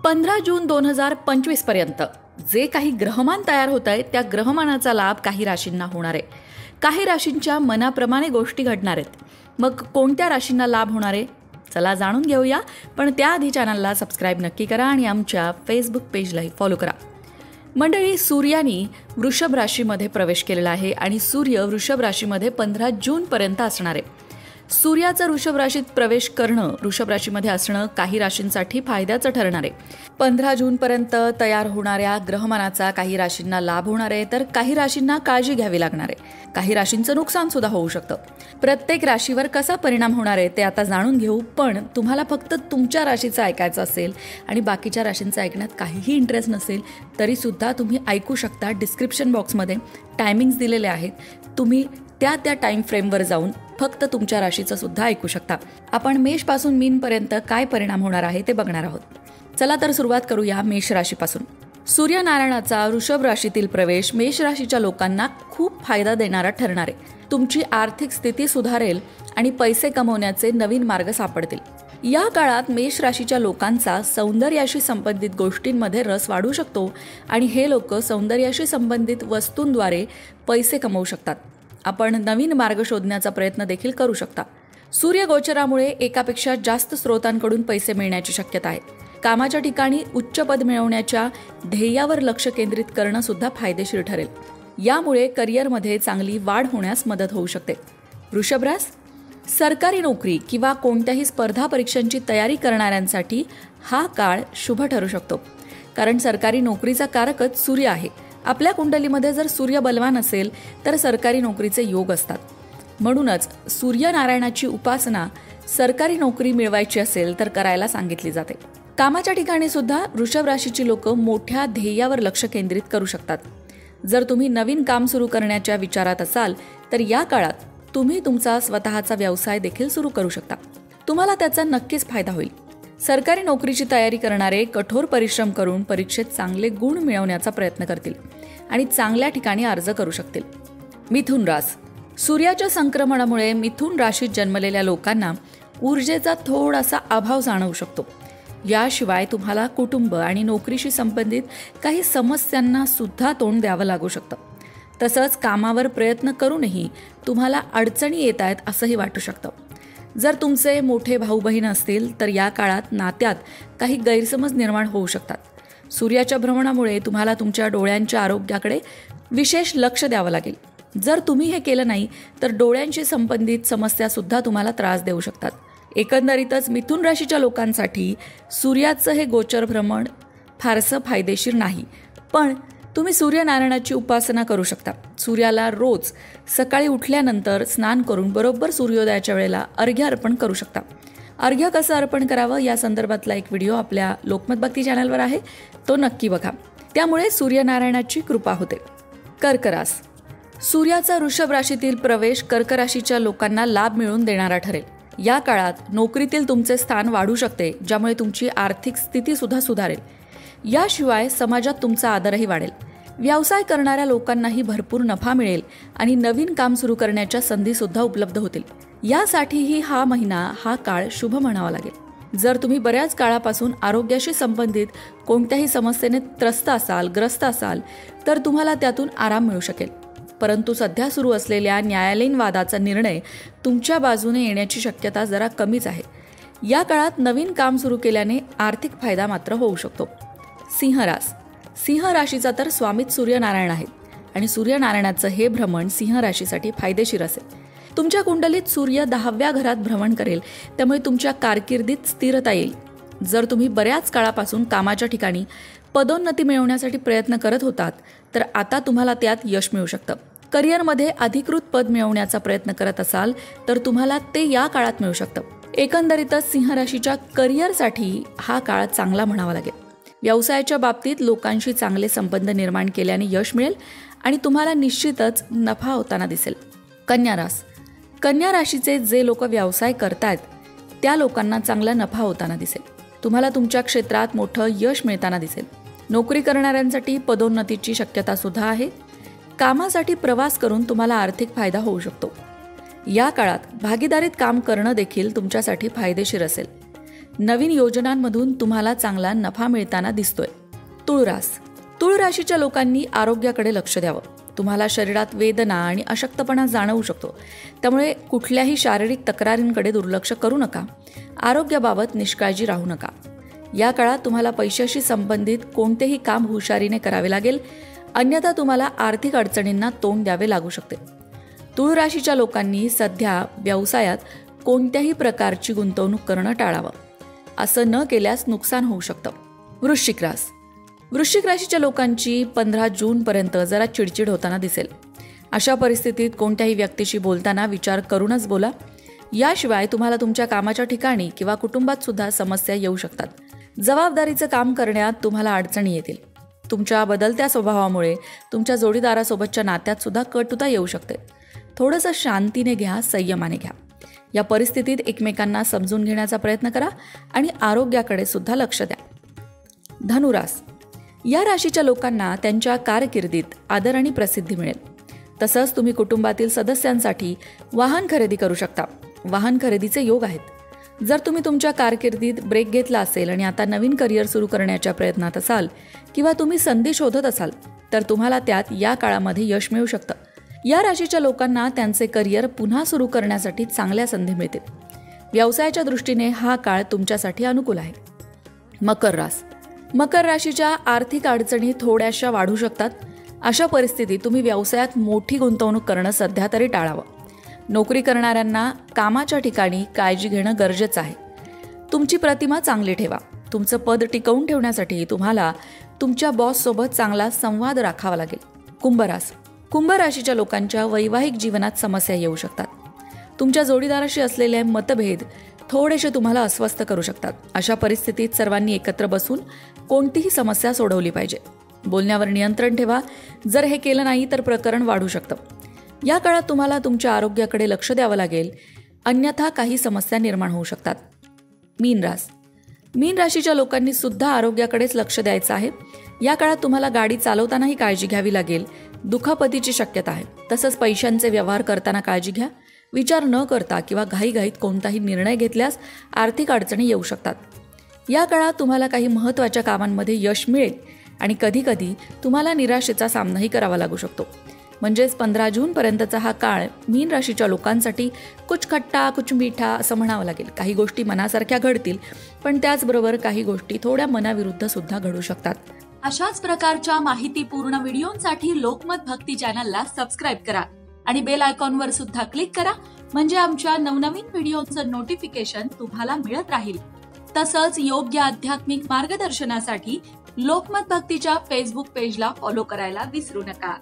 15 जून 2025 पर्यंत जे काही ग्रहमान तयार होत आहे त्या ग्रहमानाचा लाभ काही राशींना होणार आहे. काही राशींच्या मनाप्रमाणे गोष्टी घडणार आहेत. मग कोणत्या राशींना लाभ होणार आहे चला जाणून घेऊया. पण त्याआधी चॅनलला सबस्क्राईब नक्की करा आणि आमच्या फेसबुक पेजलाही फॉलो करा. मंडळी, सूर्याने वृषभ राशीमध्ये प्रवेश केलेला आहे आणि सूर्य वृषभ राशीमध्ये 15 जूनपर्यंत असणार आहे. सूर्याचं वृषभ राशीत प्रवेश करणं, वृषभ राशीमध्ये असणं काही राशींसाठी फायद्याचं ठरणार आहे. 15 जूनपर्यंत तयार होणाऱ्या ग्रहमानाचा काही राशींना लाभ होणार आहे, तर काही राशींना काळजी घ्यावी लागणार आहे. काही राशींचं नुकसान सुद्धा होऊ शकतं. प्रत्येक राशीवर कसा परिणाम होणार आहे ते आता जाणून घेऊ. पण तुम्हाला फक्त तुमच्या राशीचं ऐकायचं असेल आणि बाकीच्या राशींचं ऐकण्यात काहीही इंटरेस्ट नसेल तरी सुद्धा तुम्ही ऐकू शकता. डिस्क्रिप्शन बॉक्समध्ये टायमिंग्स दिलेले आहेत. तुम्ही त्या टाइम फ्रेमवर जाऊन फक्त तुमच्या राशीचं सुद्धा ऐकू शकता. आपण मेषपासून मीनपर्यंत काय परिणाम होणार आहे ते बघणार आहोत. चला तर सुरुवात करूया मेष राशीपासून. सूर्यनारायणाचा वृषभ राशीतील प्रवेश मेष राशीच्या लोकांना खूप फायदा देणारा ठरणार आहे. तुमची आर्थिक स्थिती सुधारेल आणि पैसे कमवण्याचे नवीन मार्ग सापडतील. या काळात मेष राशीच्या लोकांचा सौंदर्याशी संबंधित गोष्टींमध्ये रस वाढू शकतो आणि हे लोक सौंदर्याशी संबंधित वस्तूंद्वारे पैसे कमवू शकतात. आपण नवीन मार्ग शोधण्याचा प्रयत्न देखील करू शकता. सूर्यगोचरामुळे एकापेक्षा जास्त स्रोतांकडून पैसे मिळण्याची शक्यता आहे. कामाच्या ठिकाणी उच्च पद मिळवण्याच्या ध्येयावर लक्ष केंद्रित करणं सुद्धा फायदेशीर ठरेल. यामुळे करिअरमध्ये चांगली वाढ होण्यास मदत होऊ शकते. वृषभ रास, सरकारी नोकरी किंवा कोणत्याही स्पर्धा परीक्षांची तयारी करणाऱ्यांसाठी हा काळ शुभ ठरू शकतो. कारण सरकारी नोकरीचा कारकच सूर्य आहे. आपल्या कुंडलीमध्ये जर सूर्य बलवान असेल तर सरकारी नोकरीचे योग असतात. म्हणूनच सूर्यनारायणाची उपासना सरकारी नोकरी मिळवायची असेल तर करायला सांगितली जाते. कामाच्या ठिकाणी सुद्धा वृषभ राशीची लोक मोठ्या ध्येयावर लक्ष केंद्रित करू शकतात. जर तुम्ही नवीन काम सुरू करण्याच्या विचारात असाल तर या काळात तुम्ही तुमचा स्वतःचा व्यवसाय देखील सुरू करू शकता. तुम्हाला त्याचा नक्कीच फायदा होईल. सरकारी नोकरीची तयारी करणारे कठोर परिश्रम करून परीक्षेत चांगले गुण मिळवण्याचा प्रयत्न करतील आणि चांगल्या ठिकाणी अर्ज करू शकतील. मिथुन रास, सूर्याच्या संक्रमणामुळे मिथुन राशीत जन्मलेल्या लोकांना ऊर्जेचा थोडासा अभाव जाणवू शकतो. याशिवाय तुम्हाला कुटुंब आणि नोकरीशी संबंधित काही समस्यांना सुद्धा तोंड द्यावं लागू शकतं. तसंच कामावर प्रयत्न करूनही तुम्हाला अडचणी येत आहेत असंही वाटू शकतं. जर तुमचे मोठे भाऊ बहीण असतील तर या काळात नात्यात काही गैरसमज निर्माण होऊ शकतात. सूर्याच्या भ्रमणामुळे तुम्हाला तुमच्या डोळ्यांच्या आरोग्याकडे विशेष लक्ष द्यावं लागेल. जर तुम्ही हे केलं नाही तर डोळ्यांशी संबंधित समस्या सुद्धा तुम्हाला त्रास देऊ शकतात. एकंदरीतच मिथुन राशीच्या लोकांसाठी सूर्याचं हे गोचर भ्रमण फारसं फायदेशीर नाही. पण तुम्ही सूर्यनारायणाची उपासना करू शकता. सूर्याला रोज सकाळी उठल्यानंतर स्नान करून बरोबर सूर्योदयाच्या वेळेला अर्घ्य अर्पण करू शकता. अर्घ्य कसं अर्पण करावं या संदर्भातला एक व्हिडिओ आपल्या लोकमत भक्ती चॅनलवर आहे, तो नक्की बघा. त्यामुळे सूर्यनारायणाची कृपा होते. कर्क रास, सूर्याचा वृषभ राशीतील प्रवेश कर्क राशीच्या लोकांना लाभ मिळवून देणारा ठरेल. या काळात नोकरीतील तुमचे स्थान वाढू शकते, ज्यामुळे तुमची आर्थिक स्थिती सुद्धा सुधारेल. याशिवाय समाजात तुमचा आदरही वाढेल. व्यवसाय करणाऱ्या लोकांनाही भरपूर नफा मिळेल आणि नवीन काम सुरू करण्याच्या संधी सुद्धा उपलब्ध होतील. यासाठीही हा महिना, हा काळ शुभ म्हणावा लागेल. जर तुम्ही बऱ्याच काळापासून आरोग्याशी संबंधित कोणत्याही समस्येने ग्रस्त असाल तर तुम्हाला त्यातून आराम मिळू शकेल. परंतु सध्या सुरू असलेल्या न्यायालयीन वादाचा निर्णय तुमच्या बाजूने येण्याची शक्यता जरा कमीच आहे. या काळात नवीन काम सुरू केल्याने आर्थिक फायदा मात्र होऊ शकतो. सिंह रास, सिंह राशीचा तर स्वामीच सूर्यनारायण आहेत आणि सूर्यनारायणाचं हे भ्रमण सिंह राशीसाठी फायदेशीर असेल. तुमच्या कुंडलीत सूर्य 10व्या घरात भ्रमण करेल, त्यामुळे तुमच्या कारकिर्दीत स्थिरता येईल. जर तुम्ही बऱ्याच काळापासून कामाच्या ठिकाणी पदोन्नती मिळवण्यासाठी प्रयत्न करत होतात तर आता तुम्हाला त्यात यश मिळू शकतं. करिअरमध्ये अधिकृत पद मिळवण्याचा प्रयत्न करत असाल तर तुम्हाला ते या काळात मिळू शकतं. एकंदरीतच सिंह राशीच्या करिअरसाठी हा काळ चांगला म्हणावा लागेल. व्यवसायाच्या बाबतीत लोकांशी चांगले संबंध निर्माण केल्याने यश मिळेल आणि तुम्हाला निश्चितच नफा होताना दिसेल. कन्या रास, कन्या राशीचे जे लोक व्यवसाय करतायत त्या लोकांना चांगला नफा होताना दिसेल. तुम्हाला तुमच्या क्षेत्रात मोठं यश मिळताना दिसेल. नोकरी करणाऱ्यांसाठी पदोन्नतीची शक्यता सुद्धा आहे. कामासाठी प्रवास करून तुम्हाला आर्थिक फायदा होऊ शकतो. या काळात भागीदारीत काम करणं देखील तुमच्यासाठी फायदेशीर असेल. नवीन योजनांमधून तुम्हाला चांगला नफा मिळताना दिसतोय. तुळ राशीच्या लोकांनी आरोग्याकडे लक्ष द्यावं. तुम्हाला शरीरात वेदना आणि अशक्तपणा जाणवू शकतो, त्यामुळे कुठल्याही शारीरिक तक्रारींकडे दुर्लक्ष करू नका. आरोग्याबाबत निष्काळजी राहू नका. या काळात तुम्हाला पैशाशी संबंधित कोणतेही काम हुशारीने करावे लागेल, अन्यथा तुम्हाला आर्थिक अडचणींना तोंड द्यावे लागू शकते. तुळ राशीच्या लोकांनी सध्या व्यवसायात कोणत्याही प्रकारची गुंतवणूक करणं टाळावं. असं न केल्यास नुकसान होऊ शकतं. वृश्चिक राशीच्या लोकांची 15 जूनपर्यंत जरा चिडचिड होताना दिसेल. अशा परिस्थितीत कोणत्याही व्यक्तीशी बोलताना विचार करूनच बोला. याशिवाय तुम्हाला तुमच्या कामाच्या ठिकाणी किंवा कुटुंबात सुद्धा समस्या येऊ शकतात. जबाबदारीचं काम करण्यात तुम्हाला अडचणी येतील. तुमच्या बदलत्या स्वभावामुळे तुमच्या जोडीदारासोबतच्या नात्यात सुद्धा कटुता येऊ शकते. थोडंसं शांतीने घ्या, संयमाने घ्या. या परिस्थितीत एकमेकांना समजून घेण्याचा प्रयत्न करा आणि आरोग्याकडे सुद्धा लक्ष द्या. धनुरास या राशीच्या लोकांना त्यांच्या कारकिर्दीत आदर आणि प्रसिद्धी मिळेल. तसंच तुम्ही कुटुंबातील सदस्यांसाठी वाहन खरेदी करू शकता. वाहन खरेदीचे योग आहेत. जर तुम्ही तुमच्या कारकिर्दीत ब्रेक घेतला असेल आणि आता नवीन करिअर सुरू करण्याच्या प्रयत्नात असाल किंवा तुम्ही संधी शोधत असाल तर तुम्हाला त्यात या काळामध्ये यश मिळू शकतं. या राशीच्या लोकांना त्यांचे करिअर पुन्हा सुरू करण्यासाठी चांगल्या संधी मिळतील. व्यवसायाच्या दृष्टीने हा काळ तुमच्यासाठी अनुकूल आहे. मकर राशीच्या आर्थिक अडचणी थोड्याशा वाढू शकतात. अशा परिस्थितीत तुम्ही व्यवसायात मोठी गुंतवणूक करणं सध्या तरी टाळावं. नोकरी करणाऱ्यांना कामाच्या ठिकाणी काळजी घेणं गरजेचं आहे. तुमची प्रतिमा चांगली ठेवा. तुमचं पद टिकवून ठेवण्यासाठी तुम्हाला तुमच्या बॉससोबत चांगला संवाद राखावा लागेल. कुंभ राशीच्या लोकांच्या वैवाहिक जीवनात समस्या येऊ शकतात. तुमच्या जोडीदाराशी असलेले मतभेद थोडेसे तुम्हाला अस्वस्थ करू शकतात. अशा परिस्थितीत सर्वांनी एकत्र बसून कोणतीही समस्या सोडवली पाहिजे. बोलण्यावर नियंत्रण ठेवा. जर हे केलं नाही तर प्रकरण वाढू शकतं. या काळात तुम्हाला तुमच्या आरोग्याकडे लक्ष द्यावं लागेल, अन्यथा काही समस्या निर्माण होऊ शकतात. मीन राशीच्या लोकांनी सुद्धा आरोग्याकडेच लक्ष द्यायचं आहे. या काळात तुम्हाला गाडी चालवतानाही काळजी घ्यावी लागेल. दुखापतीची शक्यता आहे. तसंच पैशांचे व्यवहार करताना काळजी घ्या. विचार न करता किंवा घाईघाईत कोणताही निर्णय घेतल्यास आर्थिक अडचणी येऊ शकतात. या काळात तुम्हाला काही महत्त्वाच्या कामांमध्ये यश मिळेल आणि कधीकधी तुम्हाला निराशेचा सामनाही करावा लागू शकतो. म्हणजेच 15 जूनपर्यंतचा हा काळ मीन राशीच्या लोकांसाठी कुछ खट्टा कुछ मीठा असं म्हणावं लागेल. काही गोष्टी मनासारख्या घडतील, पण त्याचबरोबर काही गोष्टी थोड्या मनाविरुद्ध सुद्धा घडू शकतात. अशाच प्रकारच्या माहितीपूर्ण व्हिडिओंसाठी लोकमत भक्ती चॅनलला सबस्क्राईब करा आणि बेल आयकॉनवर सुद्धा क्लिक करा, म्हणजे आमच्या नवनवीन व्हिडिओचं नोटिफिकेशन तुम्हाला मिळत राहील. तसंच योग्य आध्यात्मिक मार्गदर्शनासाठी लोकमत भक्तीच्या फेसबुक पेजला फॉलो करायला विसरू नका.